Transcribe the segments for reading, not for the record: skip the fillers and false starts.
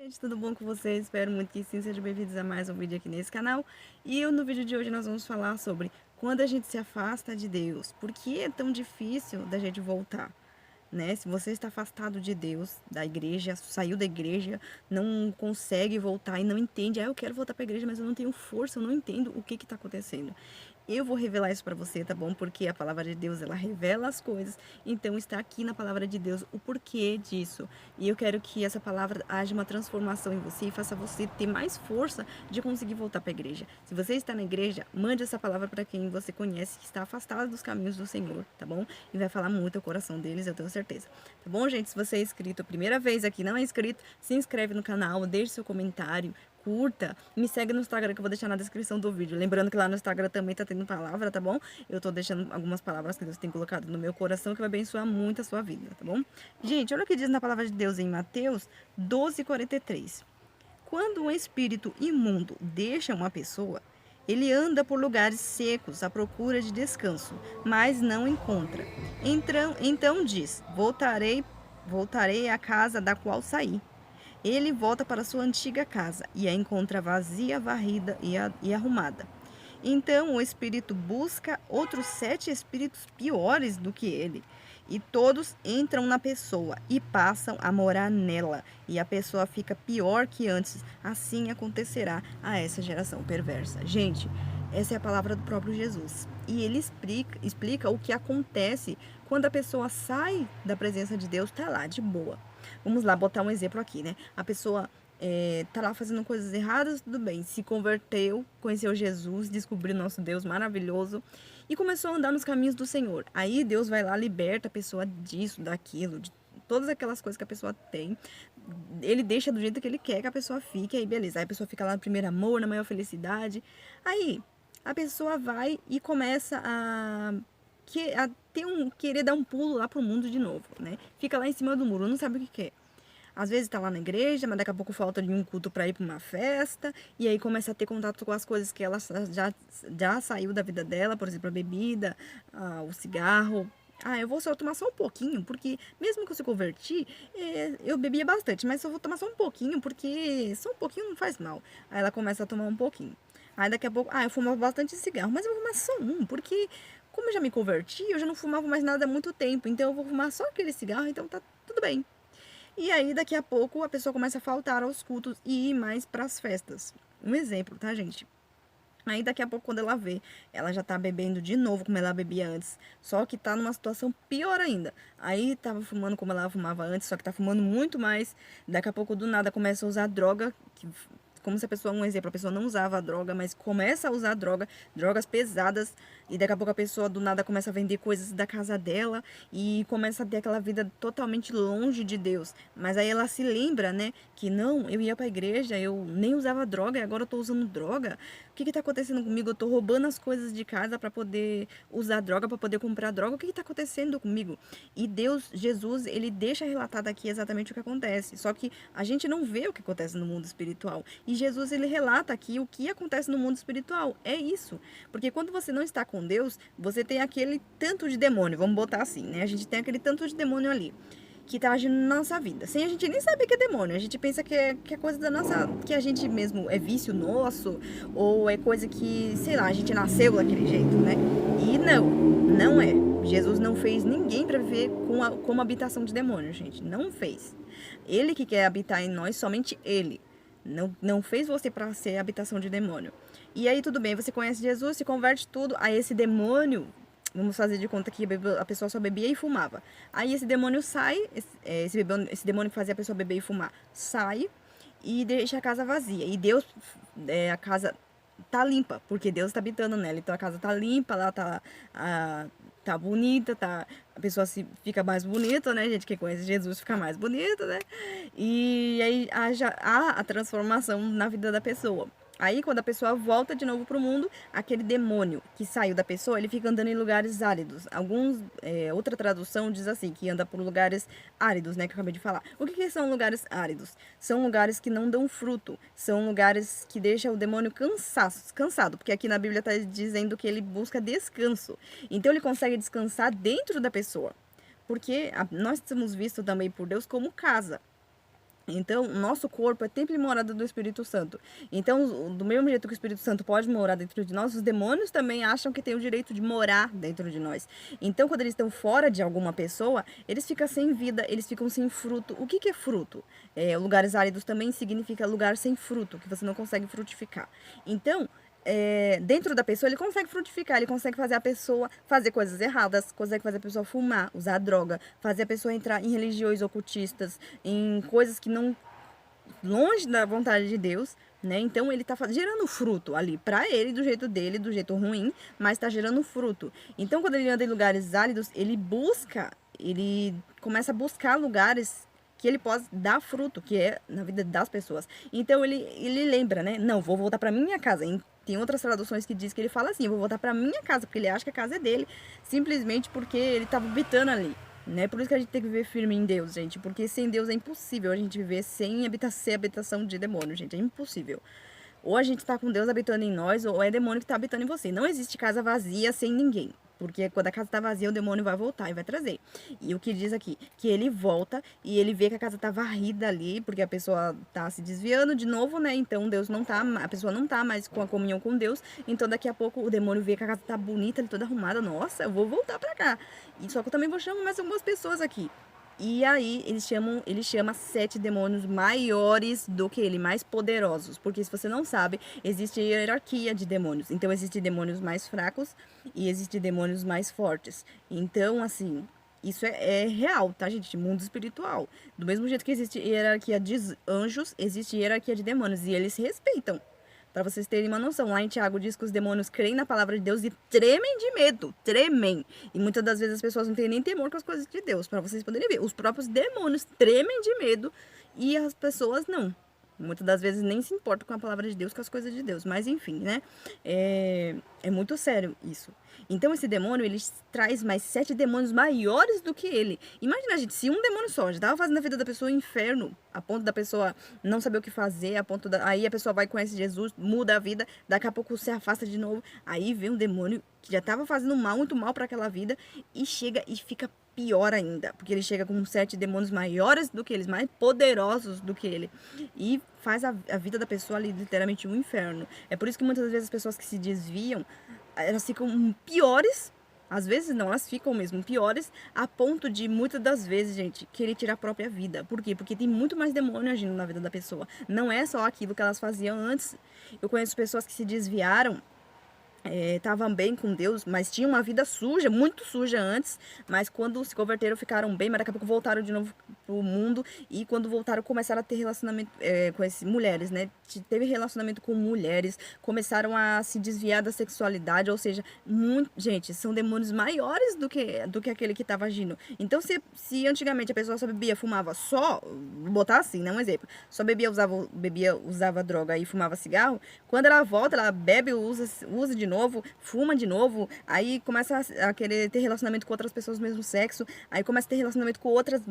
Gente, tudo bom com vocês? Espero muito que sim, sejam bem-vindos a mais um vídeo aqui nesse canal. No vídeo de hoje nós vamos falar sobre quando a gente se afasta de Deus. Por que é tão difícil da gente voltar? Né? Se você está afastado de Deus, da igreja, saiu da igreja, não consegue voltar e não entende, eu quero voltar para a igreja, mas eu não tenho força, eu não entendo o que está acontecendo. Eu vou revelar isso para você, tá bom? Porque a palavra de Deus, ela revela as coisas. Então está aqui na palavra de Deus o porquê disso. E eu quero que essa palavra haja uma transformação em você e faça você ter mais força de conseguir voltar para a igreja. Se você está na igreja, mande essa palavra para quem você conhece que está afastado dos caminhos do Senhor, tá bom? E vai falar muito ao coração deles, eu tenho certeza. Tá bom, gente? Se você é inscrito a primeira vez aqui, não é inscrito, se inscreve no canal, deixe seu comentário, curta, me segue no Instagram que eu vou deixar na descrição do vídeo. Lembrando que lá no Instagram também tá tendo palavra, tá bom? Eu tô deixando algumas palavras que Deus tem colocado no meu coração que vai abençoar muito a sua vida, tá bom? Gente, olha o que diz na palavra de Deus em Mateus 12:43. Quando um espírito imundo deixa uma pessoa, ele anda por lugares secos à procura de descanso, mas não encontra. Então diz: voltarei à casa da qual saí. Ele volta para sua antiga casa e a encontra vazia, varrida e arrumada. Então o espírito busca outros 7 espíritos piores do que ele. E todos entram na pessoa e passam a morar nela. E a pessoa fica pior que antes. Assim acontecerá a essa geração perversa. Gente, essa é a palavra do próprio Jesus. E ele explica o que acontece quando a pessoa sai da presença de Deus, tá lá de boa. Vamos lá, botar um exemplo aqui, né? A pessoa tá lá fazendo coisas erradas, tudo bem. Se converteu, conheceu Jesus, descobriu nosso Deus maravilhoso e começou a andar nos caminhos do Senhor. Aí Deus vai lá, liberta a pessoa disso, daquilo, de todas aquelas coisas que a pessoa tem. Ele deixa do jeito que ele quer que a pessoa fique, aí beleza. Aí a pessoa fica lá no primeiro amor, na maior felicidade. Aí a pessoa vai e começa a querer dar um pulo lá pro mundo de novo, né? Fica lá em cima do muro, não sabe o que quer. Às vezes tá lá na igreja, mas daqui a pouco falta de um culto para ir para uma festa, e aí começa a ter contato com as coisas que ela já saiu da vida dela, por exemplo, a bebida, o cigarro. Eu vou só tomar só um pouquinho, porque mesmo que eu se converti, eu bebia bastante, mas eu vou tomar só um pouquinho, porque só um pouquinho não faz mal. Aí ela começa a tomar um pouquinho. Aí daqui a pouco, eu fumava bastante cigarro, mas eu vou fumar só um, porque como eu já me converti, eu já não fumava mais nada há muito tempo, então eu vou fumar só aquele cigarro, então tá tudo bem. E aí, daqui a pouco, a pessoa começa a faltar aos cultos e ir mais para as festas. Um exemplo, tá, gente? Aí, daqui a pouco, quando ela vê, ela já tá bebendo de novo como ela bebia antes. Só que tá numa situação pior ainda. Aí, tava fumando como ela fumava antes, só que tá fumando muito mais. Daqui a pouco, do nada, começa a usar droga, como se a pessoa, um exemplo, a pessoa não usava droga, mas começa a usar droga, drogas pesadas, e daqui a pouco a pessoa do nada começa a vender coisas da casa dela e começa a ter aquela vida totalmente longe de Deus. Mas aí ela se lembra, né, que não, eu ia pra igreja, eu nem usava droga e agora eu tô usando droga. O que que tá acontecendo comigo? Eu tô roubando as coisas de casa para poder usar droga, para poder comprar droga. O que que tá acontecendo comigo? E Deus, Jesus, ele deixa relatado aqui exatamente o que acontece. Só que a gente não vê o que acontece no mundo espiritual. E Jesus, ele relata aqui o que acontece no mundo espiritual. É isso. Porque quando você não está com Deus, você tem aquele tanto de demônio, vamos botar assim, né? A gente tem aquele tanto de demônio ali que tá agindo na nossa vida. Sem a gente nem saber que é demônio. A gente pensa que é coisa da nossa. Que a gente mesmo é vício nosso, ou é coisa que, sei lá, a gente nasceu daquele jeito, né? E não é. Jesus não fez ninguém para viver como habitação de demônio, gente. Não fez. Ele que quer habitar em nós, somente Ele. Não fez você para ser habitação de demônio. E aí tudo bem, você conhece Jesus, se converte tudo, aí esse demônio, vamos fazer de conta que a pessoa só bebia e fumava. Aí esse demônio sai, esse demônio que fazia a pessoa beber e fumar, sai e deixa a casa vazia. E Deus, a casa tá limpa, porque Deus está habitando nela. Então a casa tá limpa, ela tá bonita, a pessoa fica mais bonita, né? Gente que conhece Jesus fica mais bonita, né? E aí há a transformação na vida da pessoa. Aí, quando a pessoa volta de novo pro mundo, aquele demônio que saiu da pessoa, ele fica andando em lugares áridos. Outra tradução diz assim, que anda por lugares áridos, né, que eu acabei de falar. O que são lugares áridos? São lugares que não dão fruto. São lugares que deixam o demônio cansado, porque aqui na Bíblia está dizendo que ele busca descanso. Então, ele consegue descansar dentro da pessoa. Porque nós somos vistos também por Deus como casa. Então, o nosso corpo é templo e morada do Espírito Santo. Então, do mesmo jeito que o Espírito Santo pode morar dentro de nós, os demônios também acham que tem o direito de morar dentro de nós. Então, quando eles estão fora de alguma pessoa, eles ficam sem vida, eles ficam sem fruto. O que é fruto? Lugares áridos também significa lugar sem fruto, que você não consegue frutificar. Então, dentro da pessoa, ele consegue frutificar, ele consegue fazer a pessoa fazer coisas erradas, consegue fazer a pessoa fumar, usar droga, fazer a pessoa entrar em religiões ocultistas, em coisas que não, longe da vontade de Deus, né? Então ele tá gerando fruto ali para ele, do jeito dele, do jeito ruim, mas tá gerando fruto. Então quando ele anda em lugares áridos, ele começa a buscar lugares que ele pode dar fruto, que é na vida das pessoas. Então ele lembra, né? Não, vou voltar para minha casa. Tem outras traduções que diz que ele fala assim, eu vou voltar para minha casa, porque ele acha que a casa é dele, simplesmente porque ele estava habitando ali. Né? Por isso que a gente tem que viver firme em Deus, gente. Porque sem Deus é impossível a gente viver sem habitação de demônio, gente. É impossível. Ou a gente tá com Deus habitando em nós, ou é demônio que tá habitando em você. Não existe casa vazia sem ninguém. Porque quando a casa tá vazia, o demônio vai voltar e vai trazer. E o que diz aqui? Que ele volta e ele vê que a casa tá varrida ali, porque a pessoa tá se desviando de novo, né? Então Deus não tá, a pessoa não tá mais com a comunhão com Deus. Então daqui a pouco o demônio vê que a casa tá bonita, toda arrumada. Nossa, eu vou voltar pra cá. E só que eu também vou chamar mais algumas pessoas aqui. E aí ele chama 7 demônios maiores do que ele, mais poderosos. Porque se você não sabe, existe hierarquia de demônios. Então existem demônios mais fracos e existem demônios mais fortes. Então, assim, isso é real, tá, gente? Mundo espiritual. Do mesmo jeito que existe hierarquia de anjos, existe hierarquia de demônios. E eles se respeitam. Para vocês terem uma noção, lá em Tiago diz que os demônios creem na palavra de Deus e tremem de medo, tremem. E muitas das vezes as pessoas não têm nem temor com as coisas de Deus, para vocês poderem ver. Os próprios demônios tremem de medo e as pessoas não. Muitas das vezes nem se importam com a palavra de Deus, com as coisas de Deus. Mas enfim, né? É muito sério isso. Então esse demônio, ele traz mais 7 demônios maiores do que ele. Imagina, gente, se um demônio só já estava fazendo a vida da pessoa um inferno, a ponto da pessoa não saber o que fazer, aí a pessoa vai conhece Jesus, muda a vida, daqui a pouco se afasta de novo. Aí vem um demônio que já estava fazendo mal, muito mal para aquela vida, e chega e fica pior ainda, porque ele chega com 7 demônios maiores do que eles, mais poderosos do que ele, e faz a vida da pessoa ali literalmente um inferno. É por isso que muitas vezes as pessoas que se desviam, elas ficam piores, às vezes não, elas ficam mesmo piores, a ponto de muitas das vezes, gente, querer tirar a própria vida. Por quê? Porque tem muito mais demônio agindo na vida da pessoa. Não é só aquilo que elas faziam antes. Eu conheço pessoas que se desviaram, estavam bem com Deus, mas tinham uma vida suja, muito suja antes, mas quando se converteram ficaram bem, mas daqui a pouco voltaram de novo pro mundo, e quando voltaram começaram a ter relacionamento com essas mulheres, né? Teve relacionamento com mulheres, começaram a se desviar da sexualidade, ou seja, gente, são demônios maiores do que aquele que estava agindo. Então, se antigamente a pessoa só bebia, fumava só, vou botar assim, né? Um exemplo, só bebia, usava droga e fumava cigarro, quando ela volta, ela bebe, usa de novo, fuma de novo, aí começa a querer ter relacionamento com outras pessoas do mesmo sexo, aí começa a ter relacionamento com outras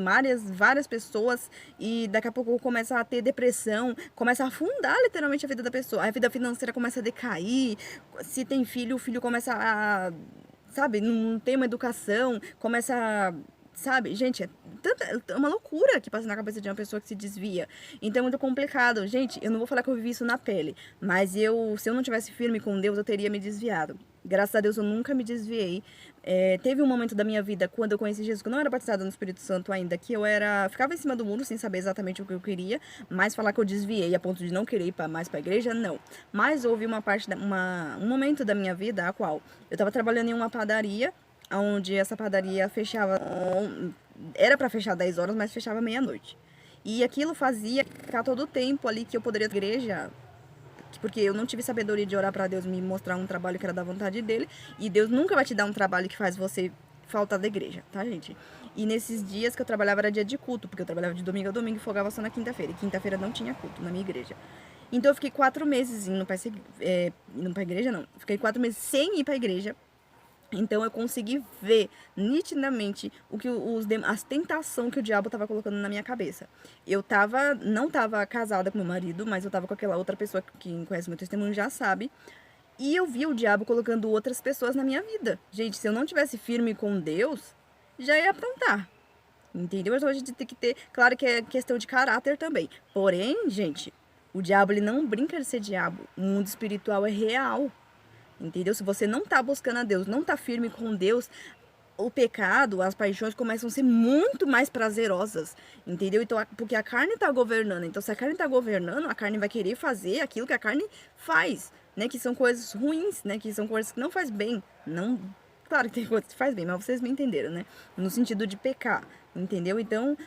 várias pessoas, e daqui a pouco começa a ter depressão, começa a afundar literalmente a vida da pessoa, a vida financeira começa a decair, se tem filho, o filho começa a, sabe, não tem uma educação, começa a, sabe, gente, é uma loucura que passa na cabeça de uma pessoa que se desvia. Então é muito complicado. Gente, eu não vou falar que eu vivi isso na pele, mas se eu não tivesse firme com Deus, eu teria me desviado. Graças a Deus eu nunca me desviei. Teve um momento da minha vida, quando eu conheci Jesus, que eu não era batizada no Espírito Santo ainda, que ficava em cima do muro sem saber exatamente o que eu queria, mas falar que eu desviei a ponto de não querer ir mais para a igreja, não. Mas houve um momento da minha vida, a qual eu estava trabalhando em uma padaria, onde essa padaria fechava, era para fechar 10 horas, mas fechava meia-noite. E aquilo fazia ficar todo o tempo ali que eu poderia ir à igreja, porque eu não tive sabedoria de orar para Deus me mostrar um trabalho que era da vontade dele, e Deus nunca vai te dar um trabalho que faz você faltar da igreja, tá, gente? E nesses dias que eu trabalhava era dia de culto, porque eu trabalhava de domingo a domingo e folgava só na quinta-feira, e quinta-feira não tinha culto na minha igreja. Então eu fiquei 4 meses indo pra igreja, não. Fiquei 4 meses sem ir pra igreja. Então eu consegui ver nitidamente as tentações que o diabo estava colocando na minha cabeça. Não estava casada com meu marido, mas eu estava com aquela outra pessoa que quem conhece meu testemunho já sabe. E eu vi o diabo colocando outras pessoas na minha vida. Gente, se eu não tivesse firme com Deus, já ia aprontar. Entendeu? Então a gente tem que ter, claro que é questão de caráter também. Porém, gente, o diabo ele não brinca de ser diabo. O mundo espiritual é real. Entendeu? Se você não tá buscando a Deus, não tá firme com Deus, o pecado, as paixões começam a ser muito mais prazerosas, entendeu? Então, porque a carne tá governando. Então, se a carne tá governando, a carne vai querer fazer aquilo que a carne faz, né? Que são coisas ruins, né? Que são coisas que não faz bem. Não, claro que tem coisas que faz bem, mas vocês me entenderam, né? No sentido de pecar, entendeu? Então,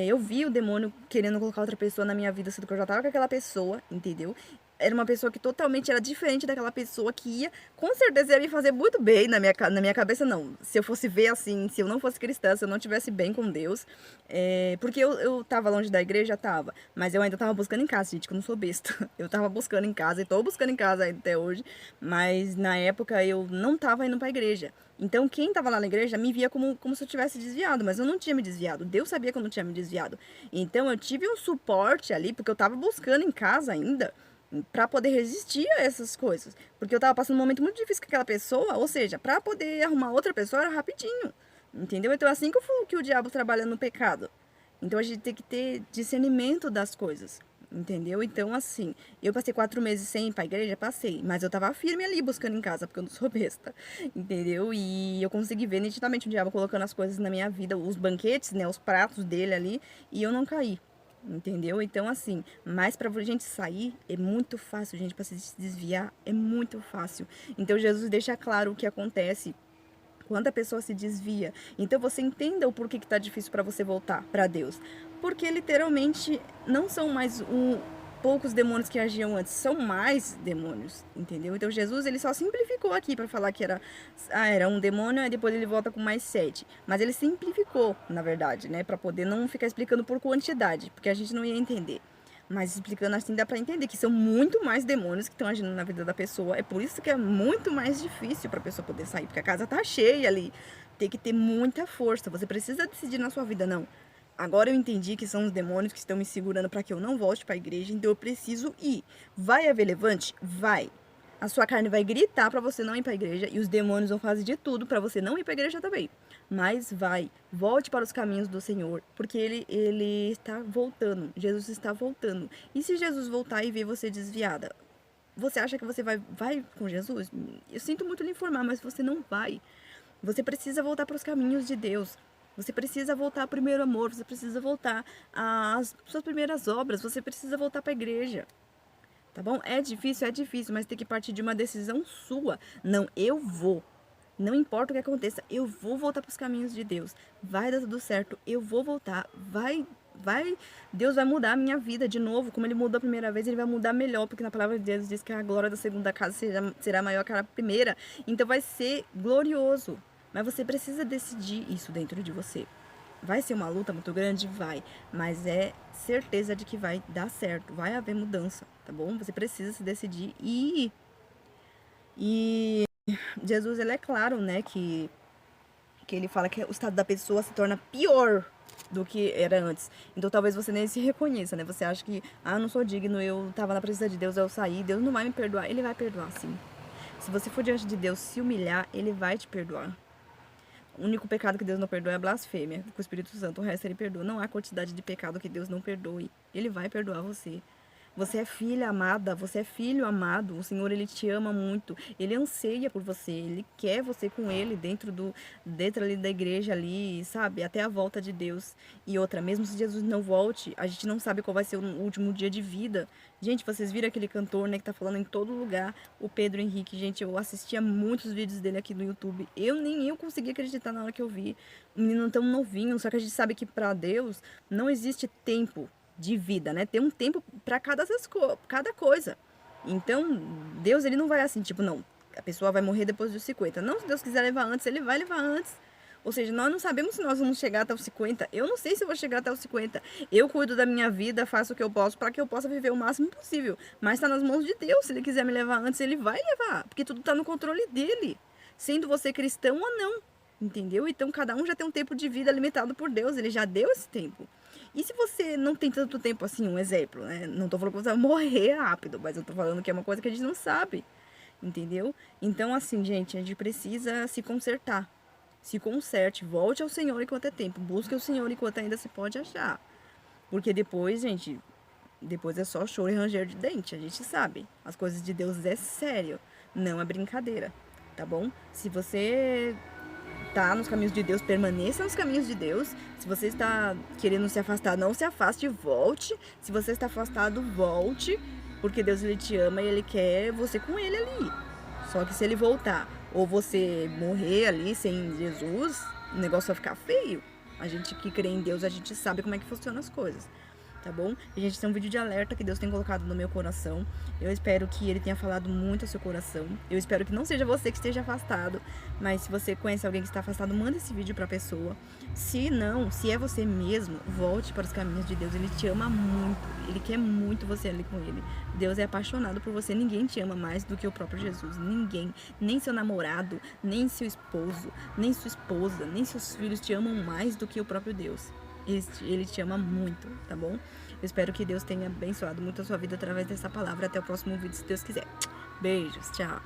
eu vi o demônio querendo colocar outra pessoa na minha vida, sendo que eu já tava com aquela pessoa, entendeu? Era uma pessoa que totalmente era diferente daquela pessoa que ia, com certeza ia me fazer muito bem na minha cabeça, não. Se eu fosse ver assim, se eu não fosse cristã, se eu não tivesse bem com Deus, porque eu tava longe da igreja, tava, mas eu ainda tava buscando em casa, gente, que eu não sou besta. Eu tava buscando em casa e tô buscando em casa ainda até hoje, mas na época eu não tava indo pra igreja. Então, quem tava lá na igreja me via como se eu tivesse desviado, mas eu não tinha me desviado. Deus sabia que eu não tinha me desviado. Então, eu tive um suporte ali, porque eu tava buscando em casa ainda, para poder resistir a essas coisas. Porque eu tava passando um momento muito difícil com aquela pessoa, ou seja, para poder arrumar outra pessoa era rapidinho. Entendeu? Então é assim que o diabo trabalha no pecado. Então a gente tem que ter discernimento das coisas. Entendeu? Então, assim, eu passei 4 meses sem ir pra igreja, passei. Mas eu tava firme ali buscando em casa, porque eu não sou besta. Entendeu? E eu consegui ver nitidamente o diabo colocando as coisas na minha vida, os banquetes, né? Os pratos dele ali, e eu não caí. Entendeu? Então, assim, mas pra gente sair é muito fácil, gente, pra se desviar é muito fácil. Então, Jesus deixa claro o que acontece quando a pessoa se desvia. Então, você entenda o porquê que tá difícil pra você voltar pra Deus. Porque, literalmente, não são mais poucos demônios que agiam antes, são mais demônios, entendeu? Então Jesus ele só simplificou aqui para falar que era um demônio, e depois ele volta com mais 7. Mas ele simplificou, na verdade, né, para poder não ficar explicando por quantidade, porque a gente não ia entender. Mas explicando assim dá para entender que são muito mais demônios que estão agindo na vida da pessoa. É por isso que é muito mais difícil para a pessoa poder sair, porque a casa tá cheia ali. Tem que ter muita força. Você precisa decidir na sua vida, não. Agora eu entendi que são os demônios que estão me segurando para que eu não volte para a igreja, então eu preciso ir. Vai haver levante? Vai. A sua carne vai gritar para você não ir para a igreja e os demônios vão fazer de tudo para você não ir para a igreja também. Mas vai, volte para os caminhos do Senhor, porque ele está voltando. Jesus está voltando. E se Jesus voltar e ver você desviada, você acha que você vai com Jesus? Eu sinto muito lhe informar, mas você não vai. Você precisa voltar para os caminhos de Deus. Você precisa voltar ao primeiro amor, você precisa voltar às suas primeiras obras, você precisa voltar para a igreja. Tá bom? É difícil, mas tem que partir de uma decisão sua. Não, eu vou. Não importa o que aconteça, eu vou voltar para os caminhos de Deus. Vai dar tudo certo, eu vou voltar. Deus vai mudar a minha vida de novo. Como ele mudou a primeira vez, ele vai mudar melhor, porque na palavra de Deus diz que a glória da segunda casa será maior que a primeira. Então vai ser glorioso. Mas você precisa decidir isso dentro de você. Vai ser uma luta muito grande? Vai. Mas é certeza de que vai dar certo. Vai haver mudança, tá bom? Você precisa se decidir e ir. E Jesus, ele é claro, né, que ele fala que o estado da pessoa se torna pior do que era antes. Então talvez você nem se reconheça, né? Você acha que, eu não sou digno, eu tava na presença de Deus, eu saí, Deus não vai me perdoar. Ele vai perdoar, sim. Se você for diante de Deus se humilhar, ele vai te perdoar. O único pecado que Deus não perdoa é a blasfêmia com o Espírito Santo. O resto ele perdoa. Não há quantidade de pecado que Deus não perdoe. Ele vai perdoar você. Você é filha amada, você é filho amado. O Senhor, ele te ama muito. Ele anseia por você. Ele quer você com ele dentro ali da igreja ali, sabe? Até a volta de Deus. E outra, mesmo se Jesus não volte, a gente não sabe qual vai ser o último dia de vida. Gente, vocês viram aquele cantor, né, que tá falando em todo lugar, o Pedro Henrique. Gente, eu assistia muitos vídeos dele aqui no YouTube. Nem eu consegui acreditar na hora que eu vi. Um menino tão novinho, só que a gente sabe que para Deus não existe tempo de vida, né? Tem um tempo para cada coisa. Então, Deus, ele não vai assim, tipo, não, a pessoa vai morrer depois dos 50. Não, se Deus quiser levar antes, ele vai levar antes. Ou seja, nós não sabemos se nós vamos chegar até os 50. Eu não sei se eu vou chegar até os 50. Eu cuido da minha vida, faço o que eu posso para que eu possa viver o máximo possível. Mas está nas mãos de Deus. Se ele quiser me levar antes, ele vai levar. Porque tudo está no controle dele. Sendo você cristão ou não. Entendeu? Então, cada um já tem um tempo de vida limitado por Deus. Ele já deu esse tempo. E se você não tem tanto tempo assim, um exemplo, né? Não tô falando que você vai morrer rápido, mas eu tô falando que é uma coisa que a gente não sabe. Entendeu? Então, assim, gente, a gente precisa se consertar. Se conserte, volte ao Senhor enquanto é tempo. Busque o Senhor enquanto ainda se pode achar. Porque depois, gente, depois é só choro e ranger de dente. A gente sabe. As coisas de Deus é sério. Não é brincadeira. Tá bom? Se você tá nos caminhos de Deus, permaneça nos caminhos de Deus. Se você está querendo se afastar, não se afaste, volte. Se você está afastado, volte, porque Deus, ele te ama e ele quer você com ele ali. Só que se ele voltar ou você morrer ali sem Jesus, o negócio vai ficar feio. A gente que crê em Deus, a gente sabe como é que funcionam as coisas. Tá bom? E, gente, tem um vídeo de alerta que Deus tem colocado no meu coração. Eu espero que ele tenha falado muito ao seu coração. Eu espero que não seja você que esteja afastado, mas se você conhece alguém que está afastado, manda esse vídeo pra pessoa. Se não, se é você mesmo, volte para os caminhos de Deus. Ele te ama muito. Ele quer muito você ali com ele. Deus é apaixonado por você. Ninguém te ama mais do que o próprio Jesus. Ninguém. Nem seu namorado, nem seu esposo, nem sua esposa, nem seus filhos te amam mais do que o próprio Deus. Ele te ama muito, tá bom? Eu espero que Deus tenha abençoado muito a sua vida através dessa palavra. Até o próximo vídeo, se Deus quiser. Beijos, tchau.